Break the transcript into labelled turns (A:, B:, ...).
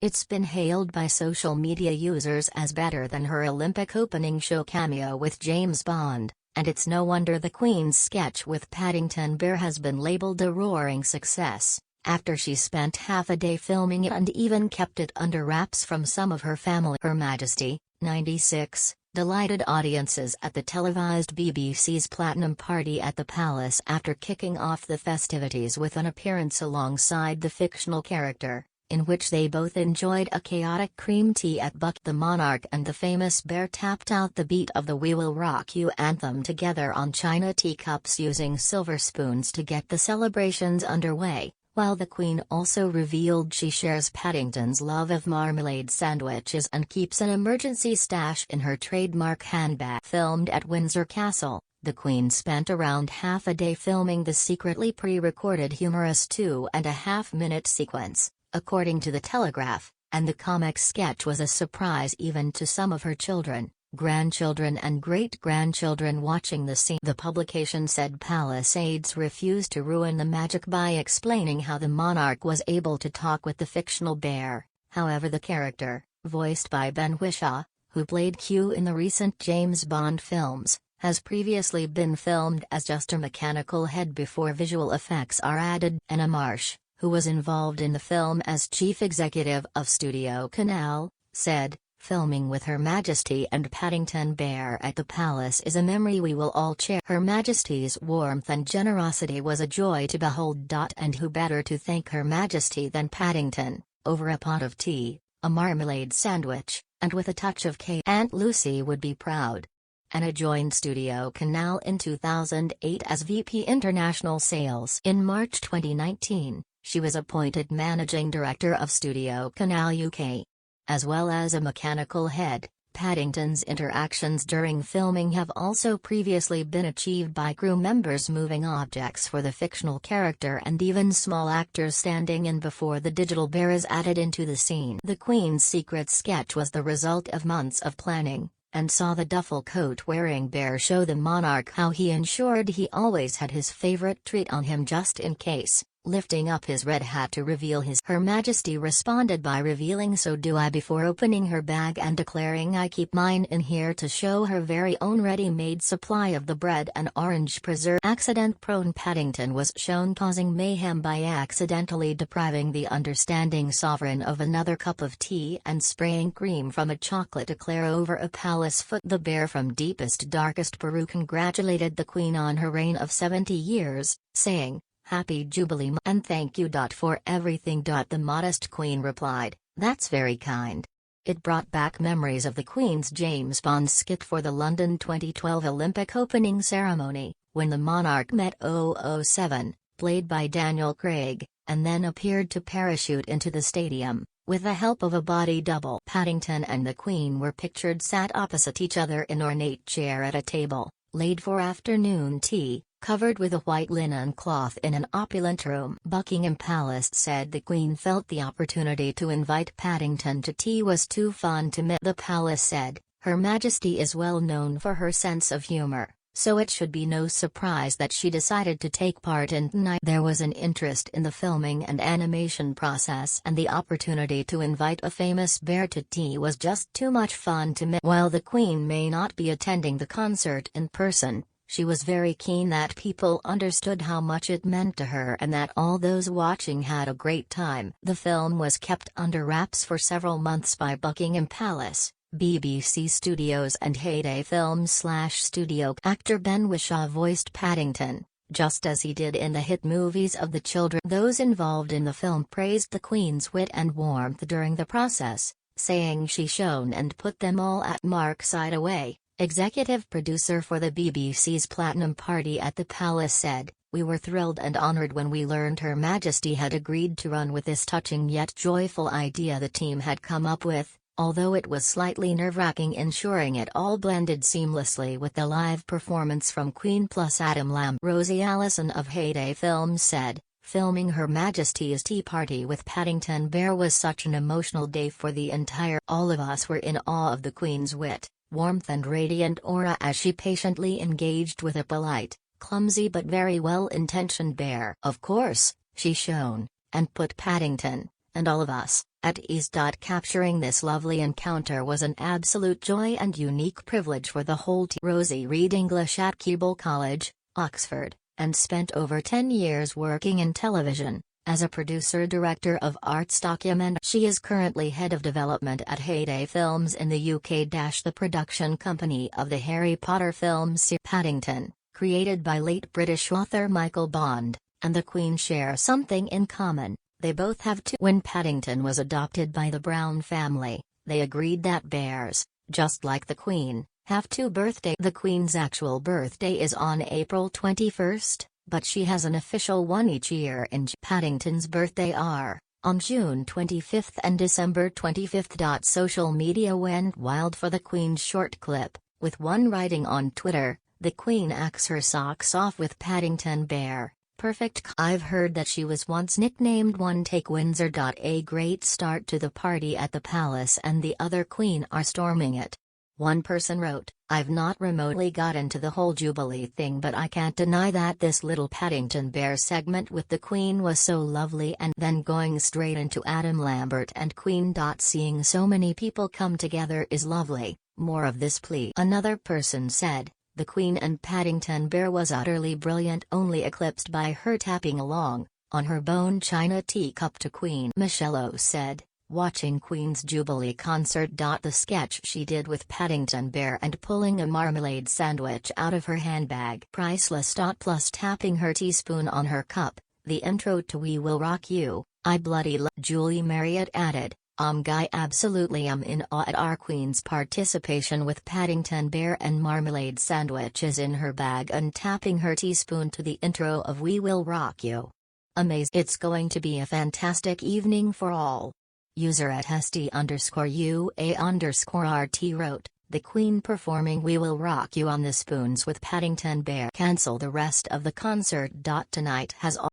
A: It's been hailed by social media users as better than her Olympic opening show cameo with James Bond, and it's no wonder the Queen's sketch with Paddington Bear has been labeled a roaring success, after she spent half a day filming it and even kept it under wraps from some of her family. Her Majesty, 96, delighted audiences at the televised BBC's Platinum Party at the Palace after kicking off the festivities with an appearance alongside the fictional character, in which they both enjoyed a chaotic cream tea at Buck. The monarch and the famous bear tapped out the beat of the We Will Rock You anthem together on china teacups using silver spoons to get the celebrations underway, while the Queen also revealed she shares Paddington's love of marmalade sandwiches and keeps an emergency stash in her trademark handbag. Filmed at Windsor Castle, the Queen spent around half a day filming the secretly pre-recorded humorous 2.5-minute sequence, according to The Telegraph, and the comic sketch was a surprise even to some of her children, grandchildren and great-grandchildren watching the scene. The publication said palace aides refused to ruin the magic by explaining how the monarch was able to talk with the fictional bear. However, the character, voiced by Ben Whishaw, who played Q in the recent James Bond films, has previously been filmed as just a mechanical head before visual effects are added. Anna Marsh, who was involved in the film as chief executive of Studio Canal, said, "Filming with Her Majesty and Paddington Bear at the Palace is a memory we will all share. Her Majesty's warmth and generosity was a joy to behold. And who better to thank Her Majesty than Paddington, over a pot of tea, a marmalade sandwich, and with a touch of cake. Aunt Lucy would be proud." Anna joined Studio Canal in 2008 as VP International Sales. In March 2019, she was appointed Managing Director of Studio Canal UK. As well as a mechanical head, Paddington's interactions during filming have also previously been achieved by crew members moving objects for the fictional character and even small actors standing in before the digital bear is added into the scene. The Queen's secret sketch was the result of months of planning, and saw the duffel coat-wearing bear show the monarch how he ensured he always had his favorite treat on him just in case, lifting up his red hat to reveal his. Her Majesty responded by revealing "So do I" before opening her bag and declaring "I keep mine in here" to show her very own ready-made supply of the bread and orange preserve. Accident-prone Paddington was shown causing mayhem by accidentally depriving the understanding sovereign of another cup of tea and spraying cream from a chocolate eclair over a palace foot. The bear from deepest darkest Peru congratulated the Queen on her reign of 70 years, saying, "Happy Jubilee and thank you. For everything." The modest Queen replied, "That's very kind." It brought back memories of the Queen's James Bond skit for the London 2012 Olympic opening ceremony, when the monarch met 007, played by Daniel Craig, and then appeared to parachute into the stadium, with the help of a body double. Paddington and the Queen were pictured sat opposite each other in ornate chair at a table, laid for afternoon tea, covered with a white linen cloth in an opulent room. Buckingham Palace said the Queen felt the opportunity to invite Paddington to tea was too fun to miss. The palace said, "Her Majesty is well known for her sense of humor, so it should be no surprise that she decided to take part in tonight." There was an interest in the filming and animation process, and the opportunity to invite a famous bear to tea was just too much fun to miss. While the Queen may not be attending the concert in person, she was very keen that people understood how much it meant to her and that all those watching had a great time. The film was kept under wraps for several months by Buckingham Palace, BBC Studios and Heyday Films/Studio. Actor Ben Whishaw voiced Paddington, just as he did in the hit movies of the children. Those involved in the film praised the Queen's wit and warmth during the process, saying she shone and put them all at Mark Sidaway, executive producer for the BBC's Platinum Party at the Palace, said, "We were thrilled and honored when we learned Her Majesty had agreed to run with this touching yet joyful idea the team had come up with, although it was slightly nerve-wracking ensuring it all blended seamlessly with the live performance from Queen plus Adam Lamb." Rosie Allison of Heyday Films said, "Filming Her Majesty's tea party with Paddington Bear was such an emotional day for the entire. All of us were in awe of the Queen's wit, warmth and radiant aura as she patiently engaged with a polite, clumsy but very well-intentioned bear. Of course, she shone, and put Paddington, and all of us, at ease. Capturing this lovely encounter was an absolute joy and unique privilege for the whole team. Rosie read English at Keble College, Oxford, and spent over 10 years working in television, as a producer-director of arts document. She is currently head of development at Heyday Films in the UK. The production company of the Harry Potter film series Paddington, created by late British author Michael Bond, and the Queen share something in common. They both have two. When Paddington was adopted by the Brown family, they agreed that bears, just like the Queen, have two birthdays. The Queen's actual birthday is on April 21st, but she has an official one each year in Paddington's birthday are on June 25th and December 25th. Social media went wild for the Queen's short clip, with one writing on Twitter, "The Queen acts her socks off with Paddington Bear. Perfect. I've heard that she was once nicknamed One Take Windsor. A great start to the party at the palace and the other Queen are storming it." One person wrote, "I've not remotely got into the whole Jubilee thing, but I can't deny that this little Paddington Bear segment with the Queen was so lovely." And then going straight into Adam Lambert and Queen. "Seeing so many people come together is lovely, more of this please." Another person said, "The Queen and Paddington Bear was utterly brilliant, only eclipsed by her tapping along, on her bone china teacup to Queen." Michelle O said, "Watching Queen's Jubilee concert. The sketch she did with Paddington Bear and pulling a marmalade sandwich out of her handbag. Priceless. Plus tapping her teaspoon on her cup, the intro to We Will Rock You, I bloody love." Julie Marriott added, Guy, absolutely I'm in awe at our Queen's participation with Paddington Bear and marmalade sandwiches in her bag and tapping her teaspoon to the intro of We Will Rock You. Amazing. It's going to be a fantastic evening for all." User at @hesty_UA_RT wrote, "The Queen performing We Will Rock You on the spoons with Paddington Bear. Cancel the rest of the concert. Tonight has all